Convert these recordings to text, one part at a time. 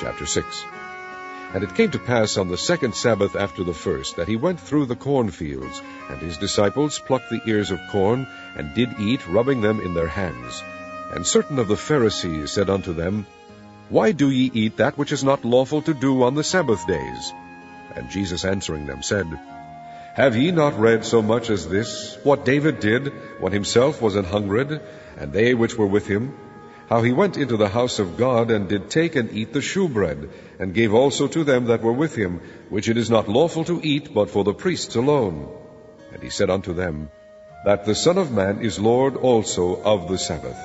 Chapter 6. And it came to pass on the second Sabbath after the first, that he went through the cornfields, and his disciples plucked the ears of corn, and did eat, rubbing them in their hands. And certain of the Pharisees said unto them, Why do ye eat that which is not lawful to do on the Sabbath days? And Jesus answering them said, Have ye not read so much as this, what David did, when himself was an hungred, and they which were with him? How he went into the house of God, and did take and eat the shewbread, and gave also to them that were with him, which it is not lawful to eat, but for the priests alone. And he said unto them, That the Son of Man is Lord also of the Sabbath.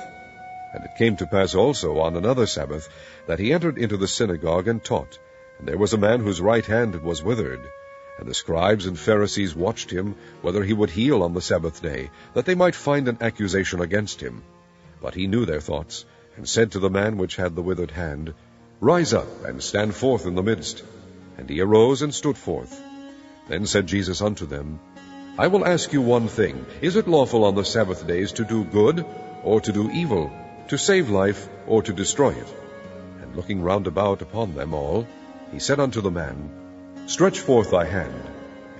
And it came to pass also on another Sabbath, that he entered into the synagogue and taught. And there was a man whose right hand was withered. And the scribes and Pharisees watched him, whether he would heal on the Sabbath day, that they might find an accusation against him. But he knew their thoughts, and said to the man which had the withered hand, Rise up, and stand forth in the midst. And he arose and stood forth. Then said Jesus unto them, I will ask you one thing. Is it lawful on the Sabbath days to do good, or to do evil, to save life, or to destroy it? And looking round about upon them all, he said unto the man, Stretch forth thy hand.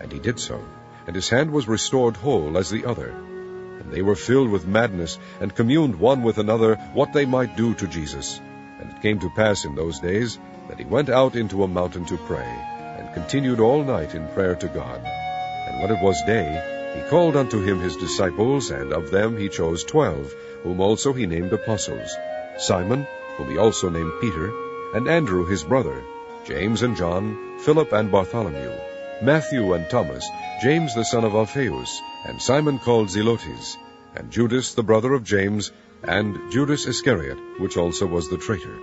And he did so, and his hand was restored whole as the other. And they were filled with madness, and communed one with another what they might do to Jesus. And it came to pass in those days, that he went out into a mountain to pray, and continued all night in prayer to God. And when it was day, he called unto him his disciples, and of them he chose 12, whom also he named apostles, Simon, whom he also named Peter, and Andrew his brother, James and John, Philip and Bartholomew, Matthew and Thomas, James the son of Alphaeus, and Simon called Zelotes, and Judas the brother of James, and Judas Iscariot, which also was the traitor.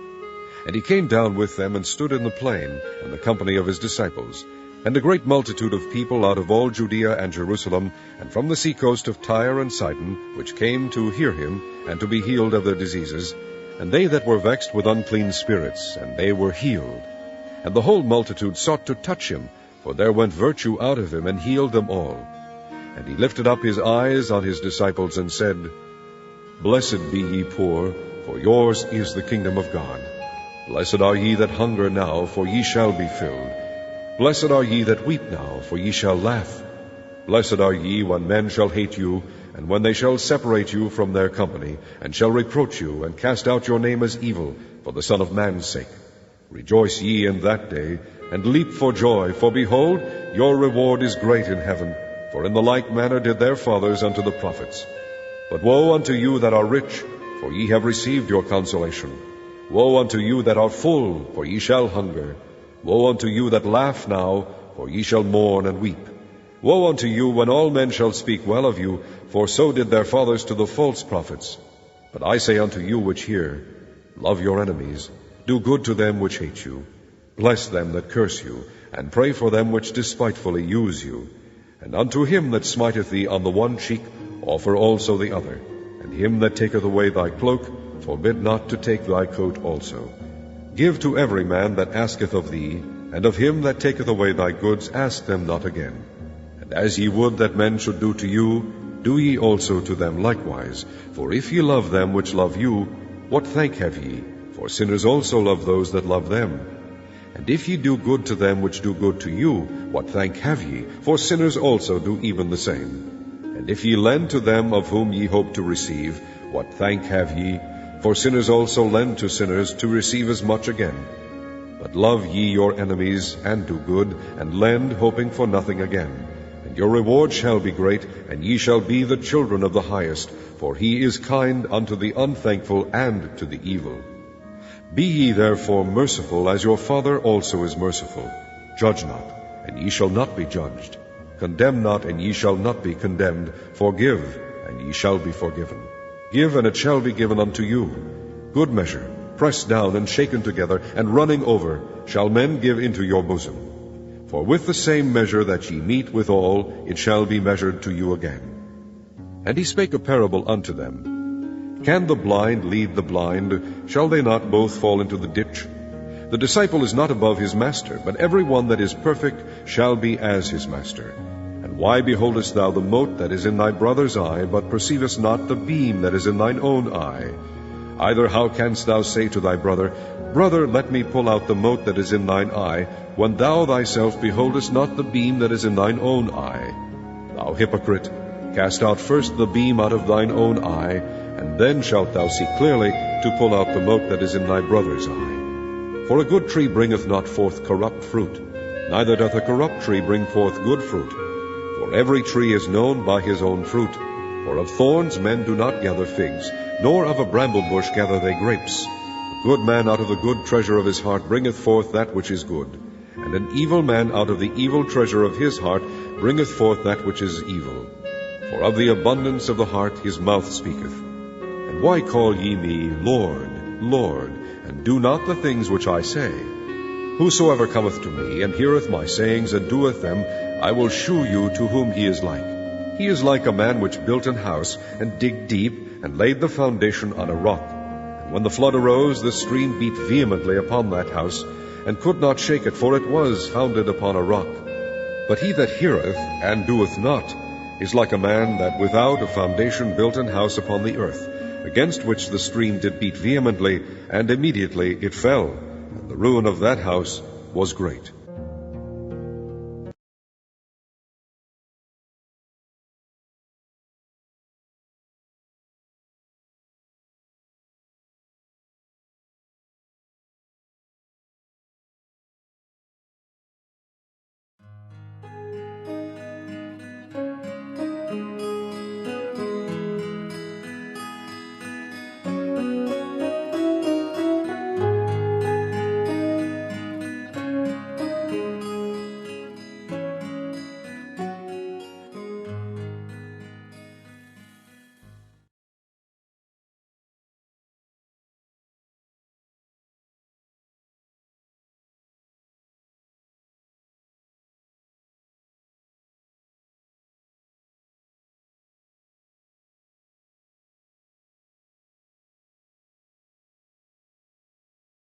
And he came down with them, and stood in the plain, in the company of his disciples. And a great multitude of people out of all Judea and Jerusalem, and from the seacoast of Tyre and Sidon, which came to hear him, and to be healed of their diseases, and they that were vexed with unclean spirits, and they were healed. And the whole multitude sought to touch him, for there went virtue out of him, and healed them all. And he lifted up his eyes on his disciples, and said, Blessed be ye poor, for yours is the kingdom of God. Blessed are ye that hunger now, for ye shall be filled. Blessed are ye that weep now, for ye shall laugh. Blessed are ye when men shall hate you, and when they shall separate you from their company, and shall reproach you, and cast out your name as evil, for the Son of Man's sake. Rejoice ye in that day, and leap for joy, for behold, your reward is great in heaven, for in the like manner did their fathers unto the prophets. But woe unto you that are rich, for ye have received your consolation. Woe unto you that are full, for ye shall hunger. Woe unto you that laugh now, for ye shall mourn and weep. Woe unto you when all men shall speak well of you, for so did their fathers to the false prophets. But I say unto you which hear, Love your enemies, do good to them which hate you, bless them that curse you, and pray for them which despitefully use you. And unto him that smiteth thee on the one cheek, offer also the other. And him that taketh away thy cloak, forbid not to take thy coat also. Give to every man that asketh of thee, and of him that taketh away thy goods ask them not again. And as ye would that men should do to you, do ye also to them likewise. For if ye love them which love you, what thank have ye? For sinners also love those that love them. And if ye do good to them which do good to you, what thank have ye? For sinners also do even the same. And if ye lend to them of whom ye hope to receive, what thank have ye? For sinners also lend to sinners to receive as much again. But love ye your enemies, and do good, and lend, hoping for nothing again. And your reward shall be great, and ye shall be the children of the highest, for he is kind unto the unthankful and to the evil. Be ye therefore merciful, as your Father also is merciful. Judge not, and ye shall not be judged. Condemn not, and ye shall not be condemned. Forgive, and ye shall be forgiven. Give, and it shall be given unto you. Good measure, pressed down and shaken together, and running over, shall men give into your bosom. For with the same measure that ye mete withal, it shall be measured to you again. And he spake a parable unto them. Can the blind lead the blind? Shall they not both fall into the ditch? The disciple is not above his master, but every one that is perfect shall be as his master. And why beholdest thou the mote that is in thy brother's eye, but perceivest not the beam that is in thine own eye? Either how canst thou say to thy brother, Brother, let me pull out the mote that is in thine eye, when thou thyself beholdest not the beam that is in thine own eye? Thou hypocrite, cast out first the beam out of thine own eye, and then shalt thou see clearly to pull out the mote that is in thy brother's eye. For a good tree bringeth not forth corrupt fruit, neither doth a corrupt tree bring forth good fruit. For every tree is known by his own fruit. For of thorns men do not gather figs, nor of a bramble bush gather they grapes. A good man out of the good treasure of his heart bringeth forth that which is good, and an evil man out of the evil treasure of his heart bringeth forth that which is evil. For of the abundance of the heart his mouth speaketh. And why call ye me Lord, Lord, and do not the things which I say? Whosoever cometh to me, and heareth my sayings, and doeth them, I will shew you to whom he is like. He is like a man which built an house, and digged deep, and laid the foundation on a rock. And when the flood arose, the stream beat vehemently upon that house, and could not shake it, for it was founded upon a rock. But he that heareth, and doeth not, is like a man that without a foundation built an house upon the earth, against which the stream did beat vehemently, and immediately it fell, and the ruin of that house was great.